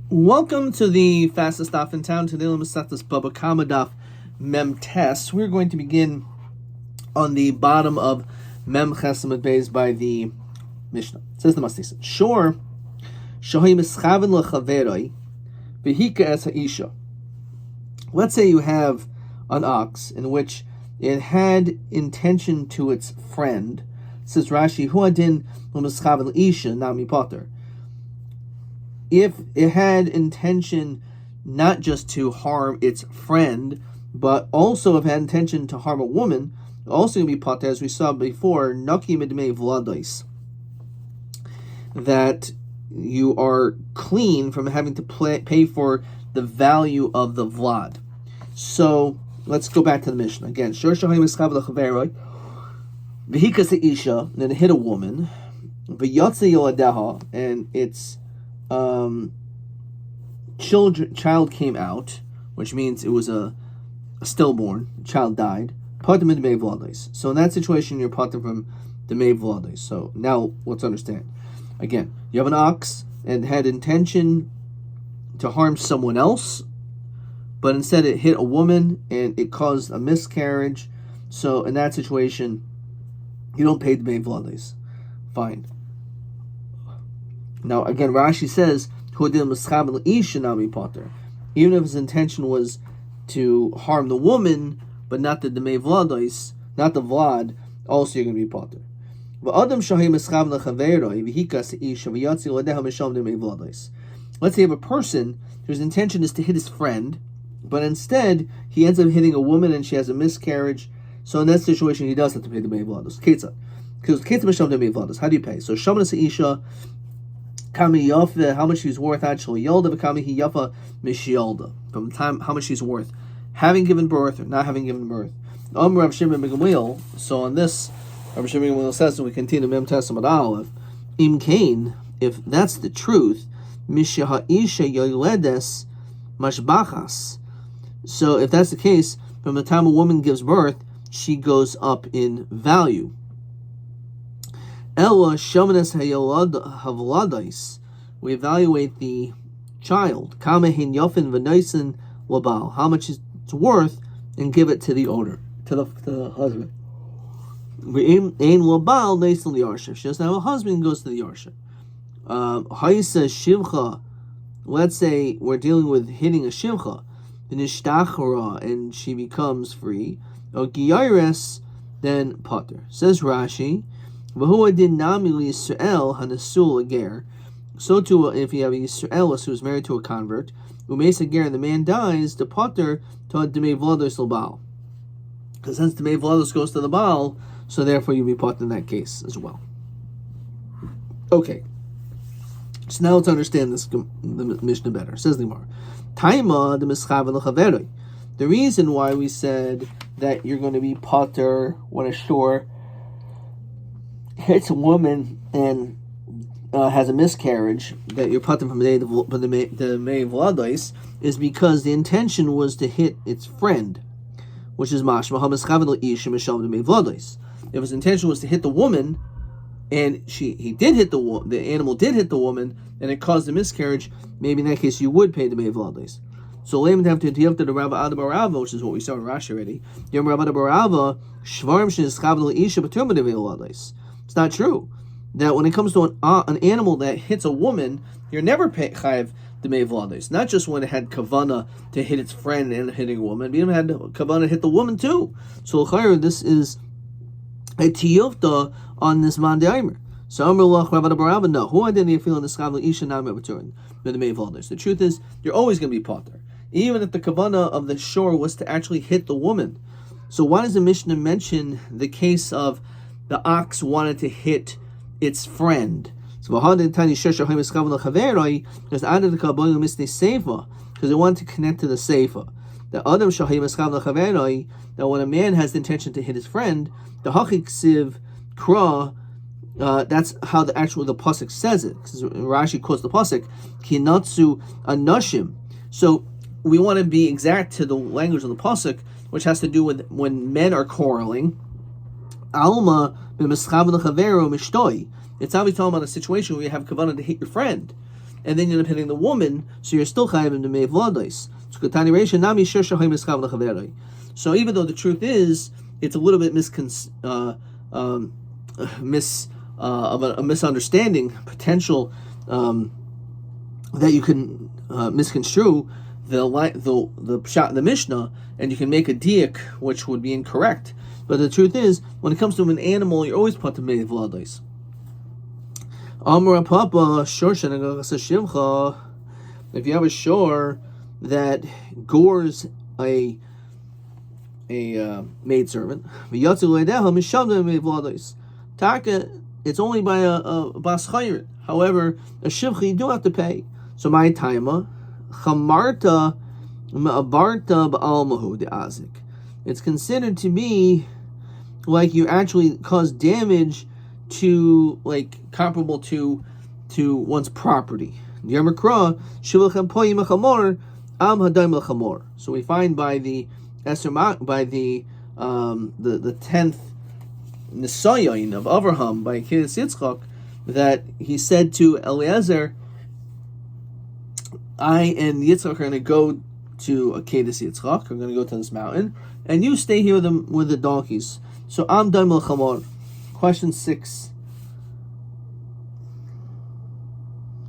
Welcome to the fastest daf in town. Today, we'll start this Bava daf Mem Tes. We're going to begin on the bottom of Mem Chesamad Beis by the Mishnah. It says the Masnisa. Sure, shohi mischaven lechaveroi v'hika es ha'isha. Let's say you have an ox in which it had intention to its friend. Says Rashi, hu adin mischaven isha nami potter. If it had intention not just to harm its friend, but also if it had intention to harm a woman, also going to be potter, as we saw before, naki midmei vladais, that you are clean from having to pay for the value of the vlad. So let's go back to the Mishnah again. V'hikas then hit a woman, v'yotze yoladeha, and its child came out, which means it was a stillborn. Child died. Patim in the Mei Vlades. So in that situation, you're patim from the Mei Vlades. So now let's understand. Again, you have an ox and had intention to harm someone else, but instead it hit a woman and it caused a miscarriage. So in that situation, you don't pay the Mei Vlades. Fine. Now again, Rashi says, even if his intention was to harm the woman, but not the demei vlados, not the vlad, also you're going to be potter. Let's say you have a person whose intention is to hit his friend, but instead he ends up hitting a woman and she has a miscarriage. So in that situation, he does have to pay the demei vlados. How do you pay? So Shamanas Isha, Kami Yafa, how much she's worth actually, Yolda, Kami Yafa Mishyolda, from the time how much she's worth, having given birth or not having given birth. Rav Shimon ben Gamliel, so on this, Rav Shimon ben Gamliel says, and we continue Mem Testament Aleph, Im Kain, if that's the truth, Mishya Isha Yoledes Mashbachas. So if that's the case, from the time a woman gives birth, she goes up in value. Ella Shamanes Havladais. We evaluate the child. Kamehin Yofin Venoisen Labal. How much it's worth, and give it to the owner, to the husband. Ain Labal Naisan Yarsha. She doesn't have a husband, goes to the Yarsha. Haisa Shivcha. Let's say we're dealing with hitting a Shivcha. Nishtachara, and she becomes free. O Giyares, then Potter. Says Rashi. So too, if you have a Yisraelis who is married to a convert, and the man dies, the potter to Demei Vlados L'Baal. Because since Demei Vlados goes to the Baal, so therefore you be potter in that case as well. Okay. So now let's understand the Mishnah better. It says the Gemara. Taima the Mischav L'Chaveroi. The reason why we said that you're going to be potter when a shore hits a woman and has a miscarriage, that you're putting from the Mei Vlados, is because the intention was to hit its friend, which is mashma hamischaven ish mishal the Mei Vlados. If his intention was to hit the woman, and he did hit the animal did hit the woman, and it caused a miscarriage, maybe in that case you would pay the Mei Vlados. So Layman have to deal to the Rabbi Adabarava, which is what we saw in Rashi already. Yom Rabbi Adabarava shvarm shenischaven isha b'turma the Mei Vlados. It's not true that when it comes to an animal that hits a woman, you're never chayav the Mei Vlados. Not just when it had kavana to hit its friend and hitting a woman, but even had kavana to hit the woman too. So this is a tiyufta on this man de'aymer. So Amrullah Rabbi Barabba, no. Who identity feel in the skavla isha nam return the Mei Vlados? The truth is, you're always going to be potter, even if the kavana of the shore was to actually hit the woman. So why does the Mishnah mention the case of the ox wanted to hit its friend? So because it wanted to connect to the seifa. That when a man has the intention to hit his friend, the hachiksiv kra, that's how the pasuk says it. Rashi quotes the pasuk kinatsu anashim. So we want to be exact to the language of the pasuk, which has to do with when men are quarreling. Alma b'mischavin l'chavero mishtoi. It's obviously talking about a situation where you have kavanah to hit your friend. and then you end up hitting the woman, so you're still chayav to mei vlados. So even though the truth is, it's a little bit of a misunderstanding potential that you can misconstrue the pshat in the Mishnah, and you can make a diak which would be incorrect. But the truth is, when it comes to an animal, you're always put to mei vlados. Amar Papa shimcha. If you have a shore that gores a maidservant, Taka, it's only by a bas chayrit. However, a shivcha you do have to pay. So my taima chamarta ma'abarta ba'almahu de'azik. It's considered to be like you actually caused damage to, like, comparable to one's property. So we find by the 10th Nisayon of Avraham by Akedas Yitzchak that he said to Eliezer, I and Yitzchak are going to go to Akedas Yitzchak, we're going to go to this mountain, and you stay here with the donkeys. So Am Daim L'Chamor. Question 6.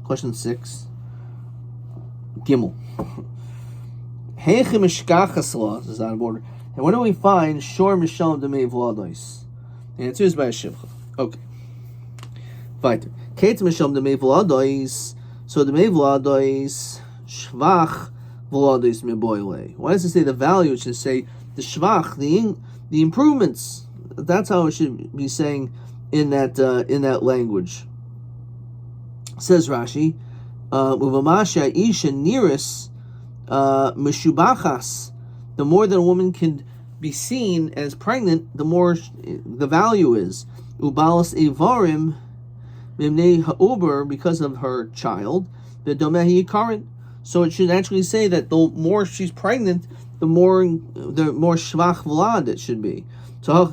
Gimel. Heichim Mishkachas, this is out of order. And when do we find Shor Mishal Demei Vlados? The answer is by a shivcha. Okay. Weiter. Kate Mishal Demei Vlados. So Demei Vlados Shvach Vlados Meboile. Why does it say the value? It should say the Shvach, the improvements. That's how it should be saying in that language. Says Rashi, Uvamasha Isha Niris Meshubachas. The more that a woman can be seen as pregnant, the more the value is. Ubalas Evarim Mimnei Ha'uber, because of her child, the Domehi Yikarin. So it should actually say that the more she's pregnant, the more Shvach Vlad it should be. So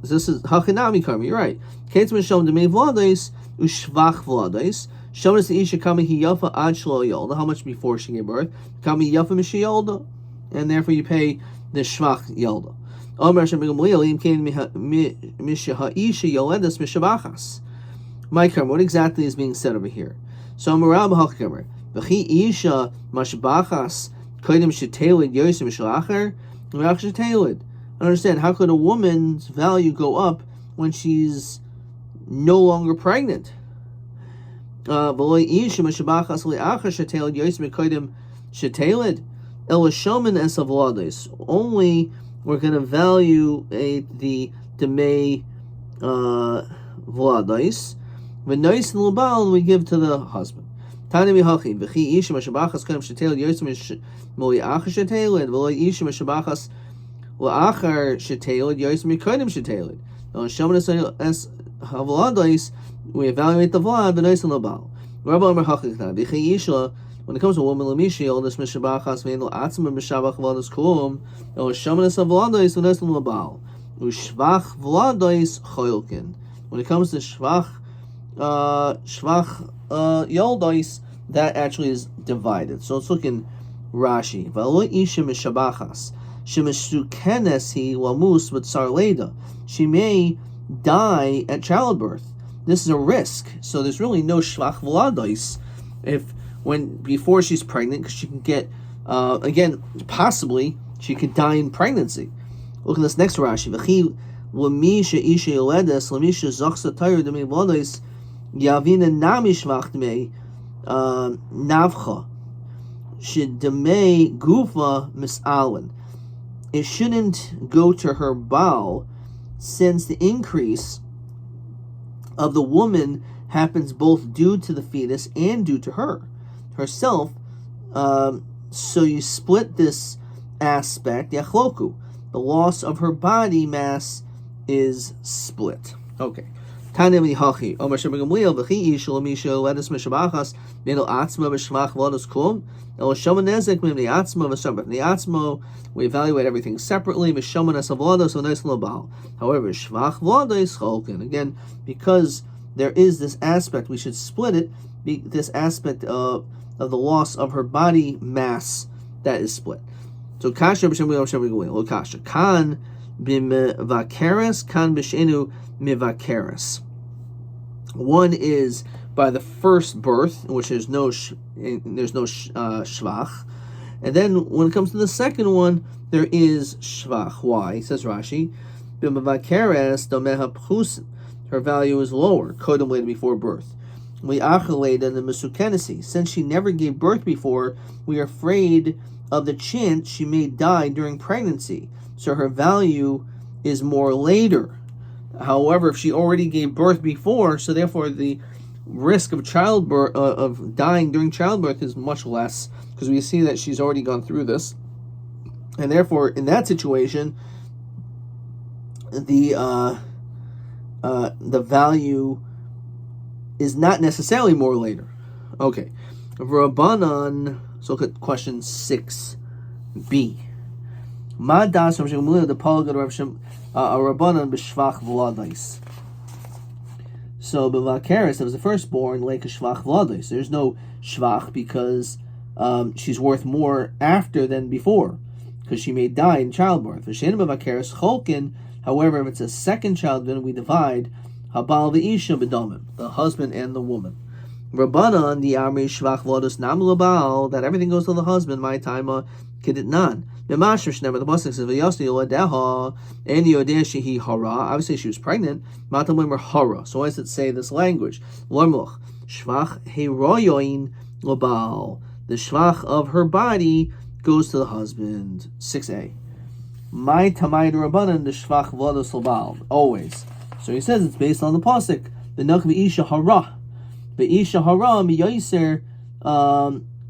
this is Hachinami Karma, you're right. Kates Mishom Demei Vlades Ushvach Vlades. Shonas the Isha Kami Hiyafa Ad Shlo Yolda. How much before she gave birth? Kami Yafa Mishi Yolda. And therefore you pay the Shvach Yolda. Omer Shem Gamliel Im Kain Misha Ha'isha Yoledas Mishabachas. My Karma, what exactly is being said over here? So Amarab Hachkamer. V'chi Isha Mashbachas Kodim Shetelid Yosem Mishlacher Mach Shetelid. I don't understand. How could a woman's value go up when she's no longer pregnant? Only we're going to evaluate the demei vladais. V'nois l'bal we give to the husband. Tani mihachi v'chi isha mashabachas kodem sheteled yosem moli achar sheteled v'lo isha mashabachas la'achar sheteled yosem kodem sheteled. On shaman es havladais we evaluate the vlad v'nois l'bal. Rabbi Amar Hachikna v'chi isha. When it comes to a woman, Lamishi, all this Mishabachas, Ve'eno Atzma Mishabach Vlados Kulum, El Shamanis of Vlados, Unes Labal, Ushvach Vlados Choylkin. When it comes to Shvach Yoldois, that actually is divided. So let's look in Rashi. V'alo Isha Mishabachas, Shemishukenes he Lamus B'tzar Leda. She may die at childbirth. This is a risk. So there's really no Shvach Vlados before she's pregnant, because she can get, again, possibly, she could die in pregnancy. Look at this next Rashi. V'chi l'misha isha yoledes l'misha zochsa tayr demei v'lodes yavina namishvach demei navcha shedemei gufa mis'alin. It shouldn't go to her bowel, since the increase of the woman happens both due to the fetus and due to herself, so you split this aspect, yachloku. The loss of her body mass is split. Okay. Tanya hachi. Omer shebegamliel v'chi ish l'misha ledes mishabachas v'eno atzma v'shvach v'lodos klum el shoman nezek mimni atzma v'shabach the atzmo. We evaluate everything separately. V'shoman es v'lodos v'nes l'bal. However, shvach v'lodos cholkin. Again, because there is this aspect, we should split it. this aspect of the loss of her body mass that is split. So kasha b'shem lo kasha kan b'mevakeres kan b'shenu mevakeres. One is by the first birth, in which there's no shvach, and then when it comes to the second one, there is shvach. Why? Says Rashi, b'mevakeres domeha pchusim. Her value is lower, kodem later before birth. We achaleda the mesukenesi. Since she never gave birth before, we are afraid of the chance she may die during pregnancy. So her value is more later. However, if she already gave birth before, so therefore the risk of childbirth of dying during childbirth is much less, because we see that she's already gone through this, and therefore in that situation, the value is not necessarily more later. Okay, Rabbanan. So look at question 6b. Ma das from Shemullah the Palgad Rabbanan b'shvach v'ladais. So b'vakeres, that was the firstborn, like a shvach v'ladais. There's no shvach because she's worth more after than before, because she may die in childbirth. V'shein b'vakeres cholkin. However, if it's a second child, then we divide habal v'isha b'domim, the husband and the woman. Rabbanan the amri shvach v'lados nam l'bal, that everything goes to the husband. My time kidit nan. The pasuk says v'yasni yoledeha and yodeh shehi hara. Obviously, she was pregnant. Matam lemer hara. So why does it say this language? Lormuch shvach heroyoin l'bal. The shvach of her body goes to the husband. 6a. My tamay Rabbanan the shvach v'lados l'bal. Always. So he says it's based on the pasuk. The nok v'isha hara. V'isha hara miyoser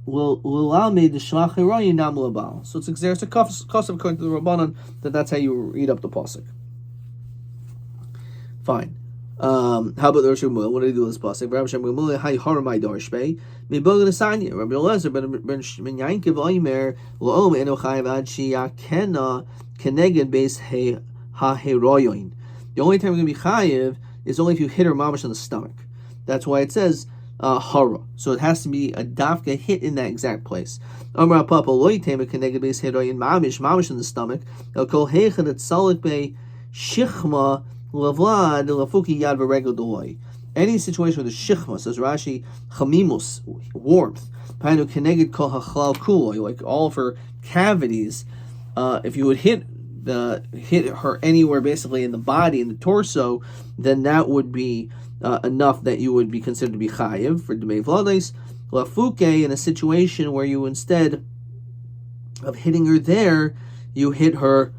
will allow me the shvach heroyin nam l'bal. So there's a custom according to the Rabbanan that's how you read up the pasuk. Fine. How about the Rosh Hashanah? What do they do with this pasuk? Rabbi Shemullah hay haramai darshbei mibogan asanya. Rabbi Elazar ben Yankiv Oimer lo'om eno chayav ad sheyakena keneged beis ha heroyin. The only time we're going to be chayiv is only if you hit her mamash on the stomach. That's why it says hara. So it has to be a dafka hit in that exact place. Amar papa loitema keneged beis heroyin mamish in the stomach. El kol heichen et salik be shichma lavlad lafuki yad v'regel doloi. Any situation with a shichma, says Rashi, chamimus, warmth. Painu keneged kol hachlal kuloi, like all of her cavities. If you would hit her anywhere basically in the body, in the torso, then that would be enough that you would be considered to be chayiv for Dmei Vlades. Lafuke, in a situation where you, instead of hitting her there, you hit her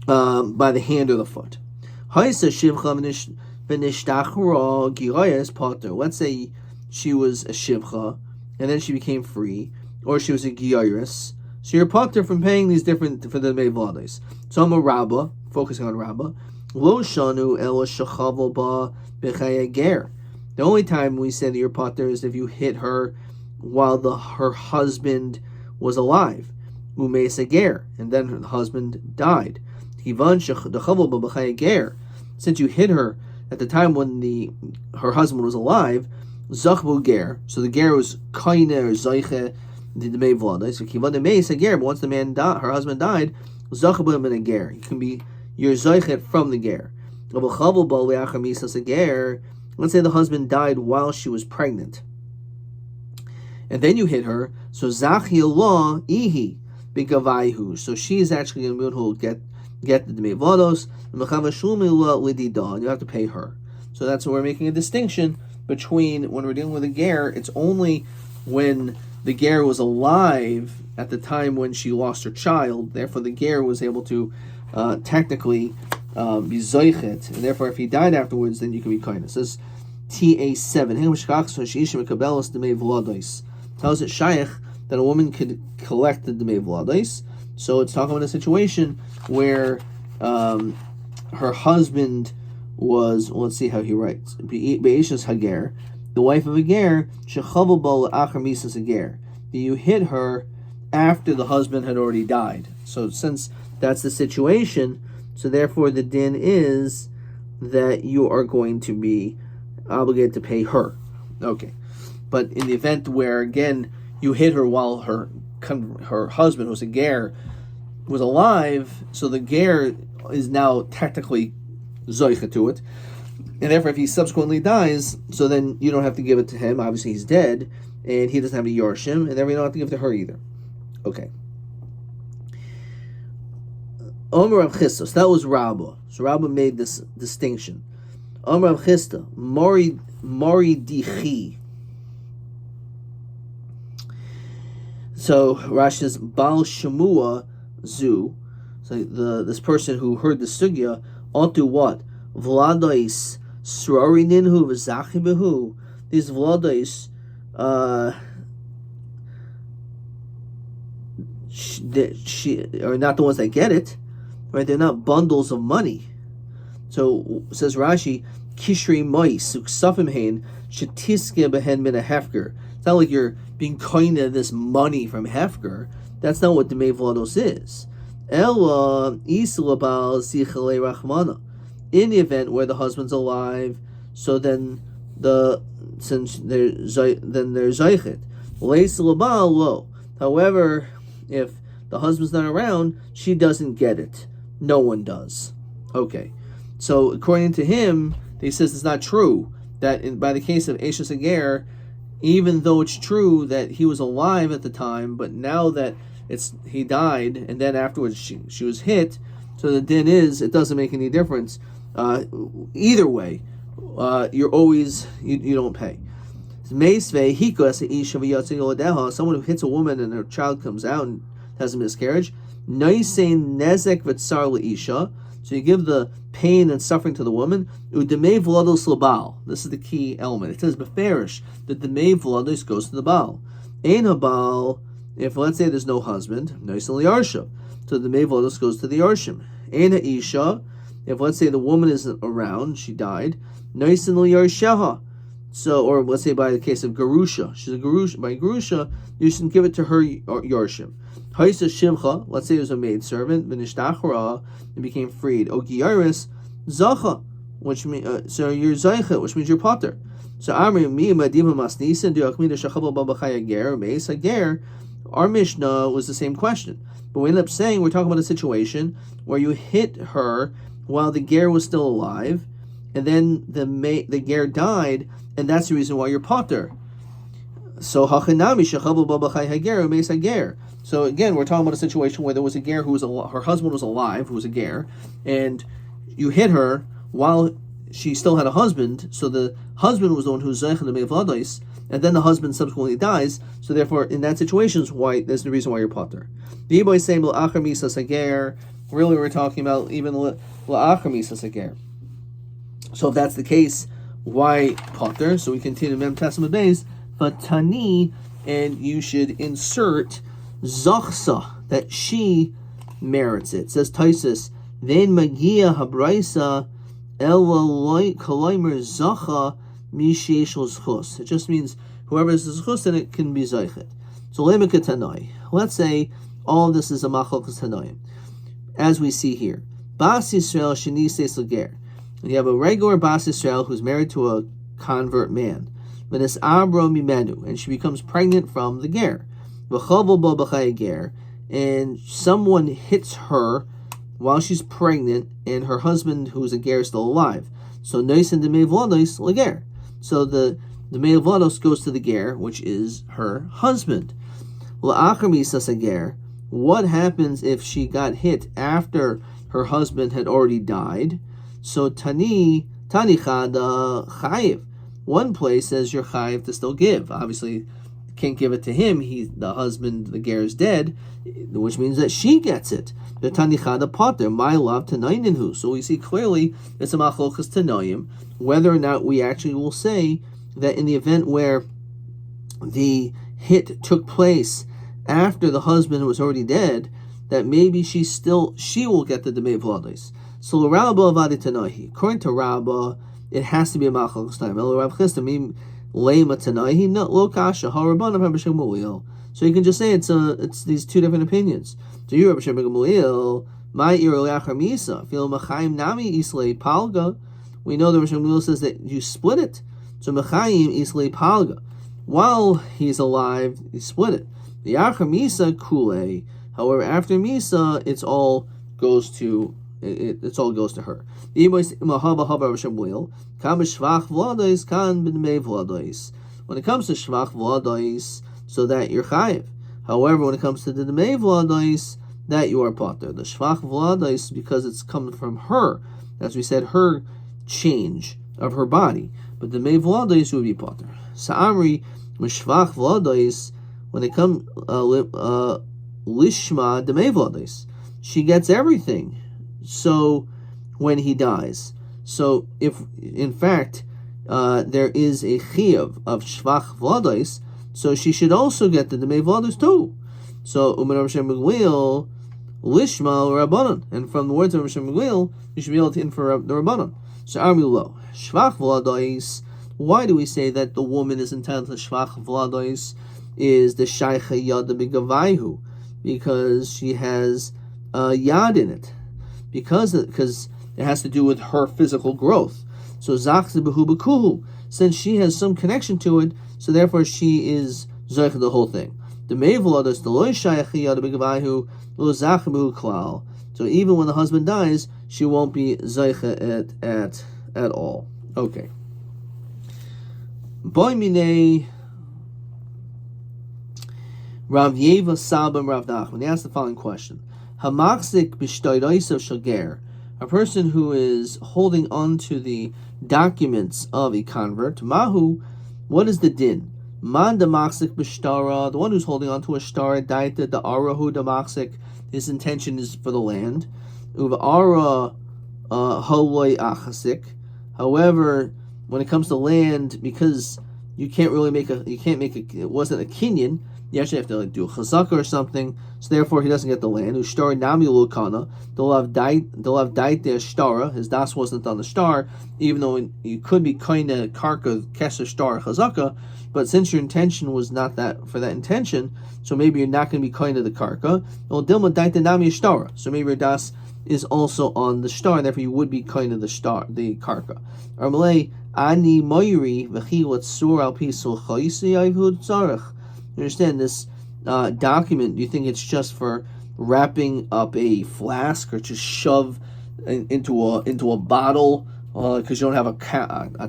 by the hand or the foot. Let's say she was a shivcha and then she became free, or she was a giyaris. So you're potter from paying these different for the Dmei Vlades. So I'm a Rabba, focusing on Rabba. Lo shanu ela shachavo ba b'chaya ger. The only time we say that you're potter is if you hit her while her husband was alive. Umeisa ger, and then her husband died. Hivan shachavo ba b'chaya ger. Since you hit her at the time when her husband was alive, zachbu ger. So the ger was kaine or zayche the Dmei Vlades. So kivan demeisa ger. But once her husband died, zachbu him in a ger. You can be your zaychet from the ger. Let's say the husband died while she was pregnant, and then you hit her. So zachi Allah ihi b'gavayhu. So she is actually going to be able to get the Dmei Vlados. You have to pay her. So that's why we're making a distinction between when we're dealing with a ger. It's only when the ger was alive at the time when she lost her child. Therefore, the ger was able to technically be zoichet, and therefore if he died afterwards, then you can be kind. It says TA7. Tells it shaykh that a woman could collect the Dmei Vlades. So it's talking about a situation where her husband was, let's see how he writes, Be'ishas Hager, the wife of a ger, shechavol bo le'achar misas a ger. You hit her after the husband had already died. So since that's the situation, so therefore the din is that you are going to be obligated to pay her. Okay. But in the event where, again, you hit her while her husband, who's a ger, was alive, so the ger is now technically zoicha to it, and therefore if he subsequently dies, so then you don't have to give it to him. Obviously he's dead, and he doesn't have a yorshim, and then you don't have to give it to her either. Okay. Omer Rav Chisda, so that was Rabbi. So Rabbi made this distinction. Omer Rav Chisda, Mori Dichi. So Rashi says Baal Shemua Zu. So this person who heard the sugya ought to what? Vladois Srorininu V'Zachi Behu. These Vladois are not the ones that get it, right? They're not bundles of money. So says Rashi, Kishri Mois Uksafim Hain Shetiske Behen Min a Hefker. It's not like you're being coined of this money from Hefker. That's not what the Vlados is. Ella Islabal Sichale Rachmana. In the event where the husband's alive, so then since they're Zeichet. Leislabal lo. However, if the husband's not around, she doesn't get it. No one does. Okay. So according to him, he says it's not true that by the case of Eshes Ager, even though it's true that he was alive at the time, but now that he died, and then afterwards she was hit, so the din is, it doesn't make any difference. Either way, you're always, you don't pay. Someone who hits a woman and her child comes out and has a miscarriage, so you give the pain and suffering to the woman. This is the key element. It says beferish that the Demei Vlados goes to the Baal. Ein habal, if let's say there's no husband, Noisin liyarsha, so the Demei Vlados goes to the Yarshim. Ein ha'isha, if let's say the woman isn't around, she died, Noisin liyarsheha. So, or let's say by the case of Garusha, she's a Garusha. By Garusha, you should give it to her Yarshim. Haisa Shimcha, let's say it was a maidservant, Vinishtachra, and became freed. Ogiyaris, Zacha, which means, so you're Zaycha, which means you're Potter. So, Amri, Mi, Madiva Masnisa, Duakmina Shachabal Babachaya Ger, Meis Hager, our Mishnah was the same question. But we ended up saying we're talking about a situation where you hit her while the Ger was still alive, and then the Ger died, and that's the reason why you're Potter. So Hachanami Shechavul Babachai Hager Umeis Hager. So again, we're talking about a situation where there was a ger who was her husband was alive, who was a ger, and you hit her while she still had a husband. So the husband was the one who's Zeich and the Vlados, and then the husband subsequently dies. So therefore, in that situation, there's the reason why you're Potter. The boy saying L'achar Misas Hager. Really, we're talking about even L'achar Misas Hager. So if that's the case, why Potter? So we continue Mem Testament base. But Tani, and you should insert Zachsa, that she merits it. It says Taisus, Vein Magia Habraisa Elaloi Kalaimer Zacha Misheshel Zchus. It just means whoever is Zchus, then it can be Zeichet. So Lemika Tanai. Let's say all of this is a Machalkas Tanoim. As we see here. Bas Yisrael Shani Seis Lager. And you have a regular Bas Yisrael who's married to a convert man. V'nes Abra Mimenu, and she becomes pregnant from the ger. V'chavel bo b'chay ger, and someone hits her while she's pregnant, and her husband, who is a ger, is still alive. So Noisin Demei Vlados leger. So the Demei Vlados goes to the ger, which is her husband. L'achar misas ger. What happens if she got hit after her husband had already died? So Tani chada chayiv. One place says you're chayiv to still give. Obviously, can't give it to him. The husband, the ger, is dead, which means that she gets it. The tanichada potter, my love tanayin. So we see clearly it's a machlokas tanoim, whether or not we actually will say that in the event where the hit took place after the husband was already dead, that maybe she will get the demei vlados. So Rabba avadi tanohi. According to Rabba, it has to be a machlokes time. El Rav Chisda mim leima tanahi no lo kasha harabanim Rabbi Shmuel. So you can just say it's these two different opinions. To you, Rabbi Shmuel, my ir leachar misa fil machaim nami islay palga. we know the Rosh Hashanah says that you split it. So Mechayim Islay Palga. While he's alive, you split it. The Yachar Misa Kule. However, after Misa, it all goes to her. When it comes to Shvach Vladais, so that you're Chayiv. However, when it comes to the Demei Vladais, that you are Potter. The Shvach Vladais, because it's coming from her, as we said, her change of her body. But the Demei Vladais would be Potter. Sa'amri Mishvach Vladais, when it comes Lishma Demei Vladais, she gets everything. So when he dies, so if in fact there is a chiyuv of shvach vladais, so she should also get the demei vladais too. So Umar Rav Shmuel lishma rabbanon, and from the words of Rav Shmuel, you should be able to infer the rabbanon. So Armulo shvach vladais. Why do we say that the woman is entitled to shvach vladais? Is the shaycha yad begavayhu, because she has yad in it. Because it has to do with her physical growth. So zachze behu bekuhu, since she has some connection to it, so therefore she is zoich the whole thing. The mevlados the loy shayach yad begavahu lo zach behu klal. So even when the husband dies, she won't be zoich at all. Okay. Boy mine Rav Yeva Sabam Rav Nachman. He asked the following question. Hamachzik b'shtoidoisav shager, a person who is holding on to the documents of a convert. Mahu, what is the din? Man damachzik b'shtara, the one who's holding on to a shtara, daita the arahu damachzik, his intention is for the land. Uva ara holoi achasik. However, when it comes to land, because it wasn't a kinyan, you actually have to do a chazaka or something, so therefore he doesn't get the land. Ushtar nami lukana. They'll have died their shtara. His das wasn't on the star, even though you could be kind of karka kesher star chazaka. But since your intention was not that for that intention, so maybe you're not going to be kind of the karka. Well, dilma daite nami shtara. So maybe your das is also on the star, and therefore you would be kind of the karka. Armalei ani moiri v'chi latzur al pisul chayisi ayvud tzarech. You understand this document? Do you think it's just for wrapping up a flask or just shove into a bottle because you don't have a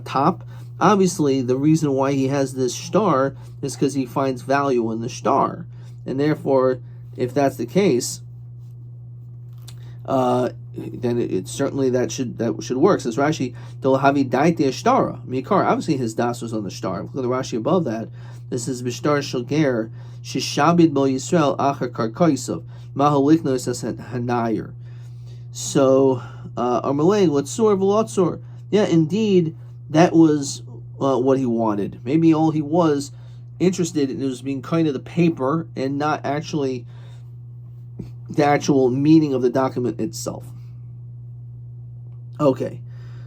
top? Obviously, the reason why he has this star is because he finds value in the star, and therefore, if that's the case, then it certainly that should work. Says Rashi, "Del havi daite ashtara mikar." Obviously, his das was on the star. Look at the Rashi above that. This is b'shtar shulger shishabid bo Yisrael acher karkaisov maholiknos as hanayer. So, Amalei lotzor v'lotzor. Yeah, indeed, that was what he wanted. Maybe all he was interested in was being kind of the paper and not actually the actual meaning of the document itself. Okay,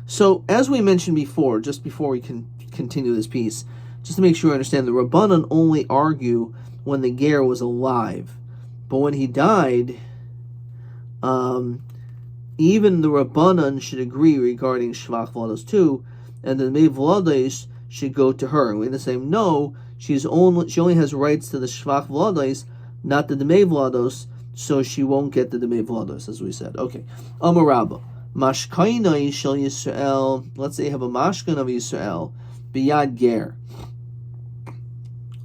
so as we mentioned before, just before we can continue this piece, just to make sure I understand, the Rabbanan only argue when the ger was alive, but when he died, even the Rabbanan should agree regarding Shvach Vlados too, and the Mei Vlados should go to her. And we say no, she only has rights to the Shvach Vlados, not the Mei Vlados, so she won't get the Demei Vlados, as we said. Okay. Amar Rabba. Mashkainai shel Yisrael. Let's say you have a mashkan of Yisrael. Biyad ger.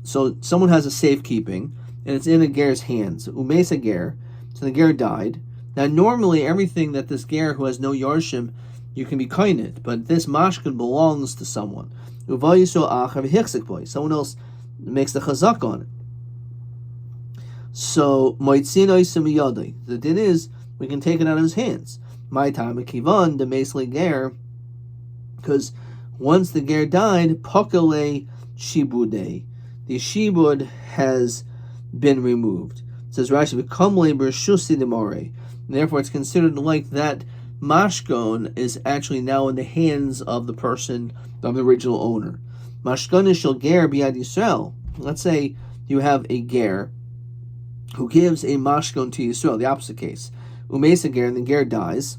So someone has a safekeeping, and it's in a ger's hands. Umesa ger. So the ger died. Now normally everything that this ger who has no yarshim, you can be kainit, but this mashkan belongs to someone. Uva Yisrael achav hichzik boy. Someone else makes the chazak on it. So, the din is, we can take it out of his hands. My time, kivan, the mesli ger, because once the ger died, pakale shibude, the shibud has been removed. It says Rashi, "V'kamle b'shusi demare." Therefore, it's considered like that mashkon is actually now in the hands of the person, of the original owner. Mashkon shel ger biyad Yisrael. Let's say you have a ger who gives a mashkon to Yisrael, the opposite case. Umesa ger, and the ger dies.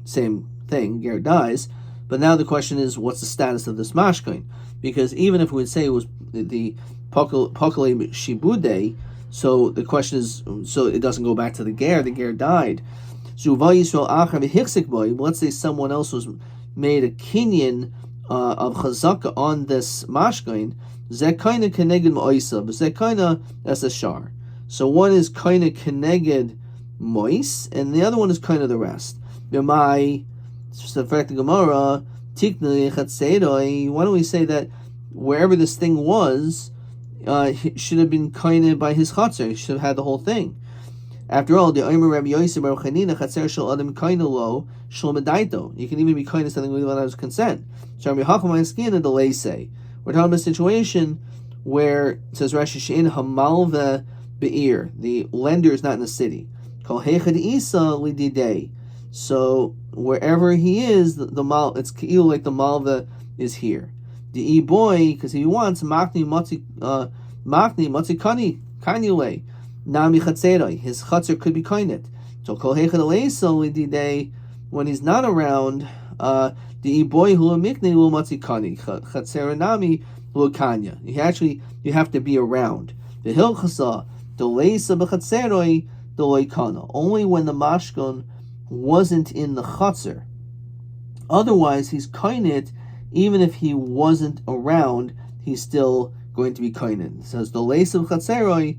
Same thing, ger dies. But now the question is, what's the status of this mashkain? Because even if we would say it was the Pakale Shibude, so the question is, so it doesn't go back to the ger died. Let's say someone else was made a kinyan of chazaka on this mashkain. Zekaina keneged moisa, but zekaina as a shar. So one is kaina keneged mois, and the other one is kind of the rest. B'mai, so in fact the Gemara, tiknei chatzeiroi. Why don't we say that wherever this thing was, should have been kind by his chatzar. He should have had the whole thing. After all, the Omer Rabbi Yosef Bar Chanina chatzer shel adam kind lo shel medaito. You can even be kind to something without his consent. So Rabbi Hacham skin and delay say. We're talking about a situation where it says Rashi shein hamalve be'ir. The lender is not in the city. Kol hechad isa lididei. So wherever he is, the mal, it's like the malva is here. The e boy, because he wants makni matzi kani kanule nami chatzeroi. His chatzer could be kainet. So kol hechad aleisa lididei. When he's not around, the e boy hu mikni lu matzi kani chatzer nami lu kanya. You have to be around. The hilchasa the leisa b'chatzeroi the loikana. Only when the mashkon wasn't in the chatzar. Otherwise, he's kainet. Even if he wasn't around, he's still going to be kainet. It says the leis of chatzeroi,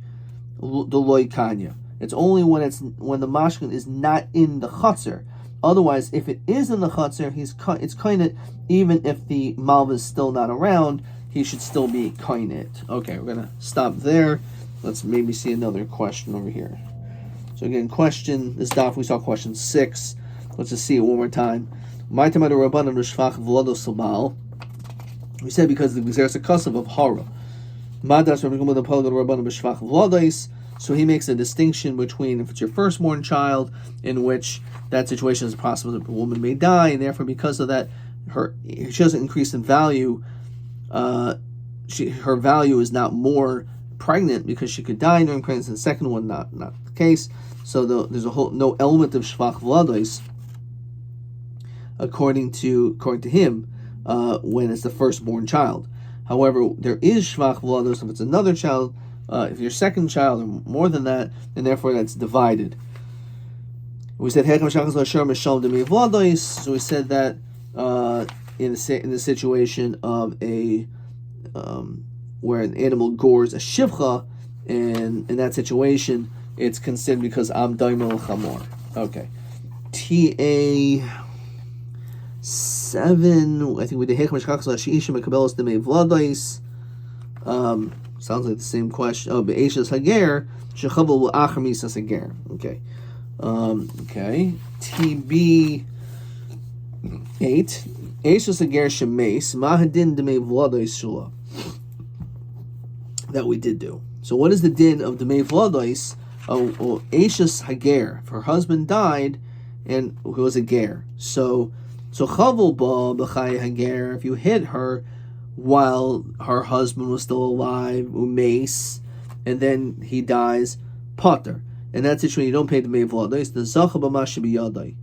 the loy kanya. It's only when the mashkin is not in the chatzar. Otherwise, if it is in the chatzar, it's kainet. Even if the malva is still not around, he should still be kainet. Okay, we're gonna stop there. Let's maybe see another question over here. So again, this daf we saw question 6. Let's just see it one more time. We said because the Gzeres Akasav of Hara. So he makes a distinction between if it's your firstborn child, in which that situation is possible that a woman may die, and therefore because of that, she doesn't increase in value. Her value is not more pregnant because she could die during pregnancy. The second one, not the case. So there's no element of Shvach Vladois. According to him, when it's the firstborn child. However, there is shvach v'lados if it's another child, if your second child or more than that, and therefore that's divided. We said so we said that in the situation of a where an animal gores a shivcha, and in that situation it's considered because am daimel chamor. Okay, Ta7, I think with the Hechmash Sheisha Mekabelos the Vladois. Sounds like the same question. Oh, Be'eshas Hager, Shechabal Achar Misas Hager. Okay. Okay. TB8. Eshas Hager Shemes, Mahadin Demei Vladois Shula. That we did do. So what is the din of Demei Vladois? Oh, Eshas Hager. If her husband died and who was a ger. So chavel ba b'chay hager, if you hit her while her husband was still alive, umeis, and then he dies, potter. In that situation, you don't pay the mei v'lados. The zacha b'mashe b'yadai.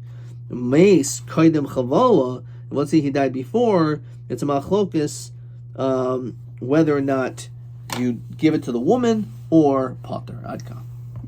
Meis kaidem chavala. Let's say he died before. It's a machlokus whether or not you give it to the woman or potter. Adka.